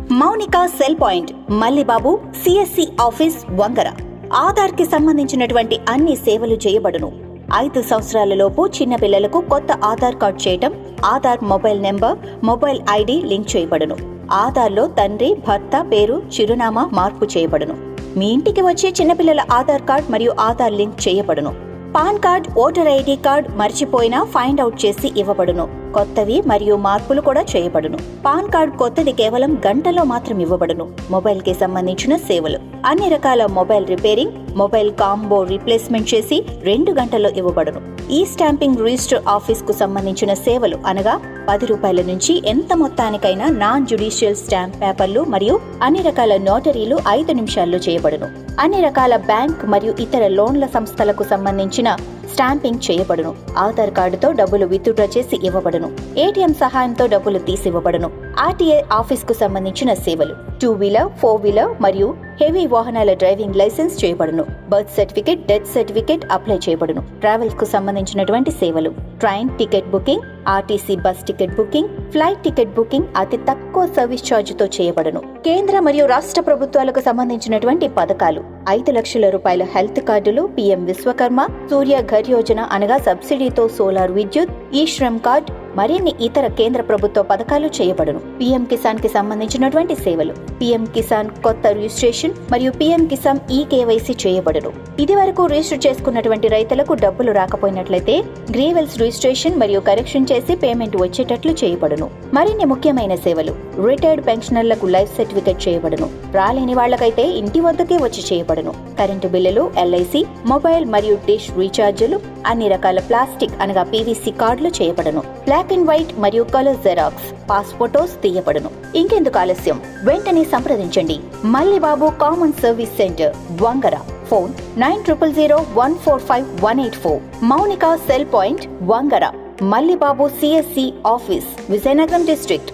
Mounika cell point, Mallibabu, CSC office, Vangara. Aadhaar కి సంబంధించినటువంటి అన్ని సేవలు చేయబడును. 5 సంవత్సరాలలోపు చిన్న పిల్లలకు కొత్త ఆధార్ కార్డ్ చేయటం, Aadhaar mobile number, mobile ID link చేయబడును. ఆధార్లో తండ్రి, భర్త పేరు, చిరునామా మార్పు చేయబడును. మీ ఇంటికి వచ్చి చిన్నపిల్లల ఆధార్ కార్డ్ మరియు ఆధార్ లింక్ చేయబడును. Pan card, voter ID card మర్చిపోయినా ఫైండ్ అవుట్ చేసి ఇవ్వబడును. కొత్తవి మరియు మార్పులు కూడా చేయబడును. పాన్ కార్డ్ కొత్తది కేవలం గంటలో మాత్రం ఇవ్వబడును. మొబైల్ కి సంబంధించిన సేవలు: అన్ని రకాల mobile repairing, mobile combo replacement చేసి 2 గంటల్లో ఇవ్వబడును. ఈ స్టాంపింగ్ రిజిస్టర్ ఆఫీస్ కు సంబంధించిన సేవలు అనగా 10 రూపాయల నుంచి ఎంత మొత్తానికైనా నాన్ జ్యుడిషియల్ స్టాంప్ పేపర్లు మరియు అన్ని రకాల నోటరీలు 5 నిమిషాల్లో చేయబడును. అన్ని రకాల బ్యాంక్ మరియు ఇతర లోన్ల సంస్థలకు సంబంధించిన స్టాంపింగ్ చేయబడును. ఆధార్ కార్డుతో డబ్బులు విత్డ్రా చేసి ఇవ్వబడును. ఏటీఎం సహాయంతో డబ్బులు తీసివ్వబడును. ఆర్టీఏ ఆఫీస్ కు సంబంధించిన సేవలు: 2 వీలర్, 4 వీలర్ మరియు హెవీ వాహనాల డ్రైవింగ్ లైసెన్స్ చేయబడును. Birth certificate, death certificate apply చేయబడును. ట్రావెల్స్ కు సంబంధించినటువంటి సేవలు: train ticket booking, RTC bus ticket booking, flight ticket booking అతి తక్కువ సర్వీస్ ఛార్జీతో చేయబడును. కేంద్ర మరియు రాష్ట్ర ప్రభుత్వాలకు సంబంధించినటువంటి పథకాలు: 5 లక్షల రూపాయల హెల్త్ కార్డులు, పీఎం విశ్వకర్మ, సూర్య ఘర్ యోజన అనగా సబ్సిడీతో సోలార్ విద్యుత్, ఈ శ్రమ్ కార్డ్, మరిన్ని ఇతర కేంద్ర ప్రభుత్వ పథకాలు చేయబడును. పీఎం కిసాన్ కి సంబంధించినటువంటి సేవలు: పీఎం కిసాన్ కొత్త రిజిస్ట్రేషన్ మరియు పీఎం కిసాన్ కేవైసీ చేయబడును. ఇది వరకు రిజిస్టర్ చేసుకున్నటువంటి రైతులకు డబ్బులు రాకపోయినట్లయితే గ్రీవెల్స్ రిజిస్ట్రేషన్ మరియు కరెక్షన్ చేసి పేమెంట్ వచ్చేటట్లు చేయబడును. మరిన్ని ముఖ్యమైన సేవలు: రిటైర్డ్ పెన్షనర్లకు లైఫ్ సర్టిఫికెట్ చేయబడును. రాలేని వాళ్లకైతే ఇంటి వద్దకే వచ్చి చేయబడును. కరెంటు బిల్లులు, ఎల్ఐసి, మొబైల్ మరియు డిష్ రీఛార్జీలు, అన్ని రకాల ప్లాస్టిక్ అనగా పీవీసీ కార్డులు చేయబడును. బ్లాక్ అండ్ వైట్ మరియు కలర్ జెరాక్స్, పాస్ ఫోటోస్ తీయబడును. ఇంకెందుకు ఆలస్యం, వెంటనే సంప్రదించండి. Mallibabu common service centre, Vangara. Phone 9000145184. Mounika cell point, Vangara. Mallibabu CSC office, Vizianagaram district.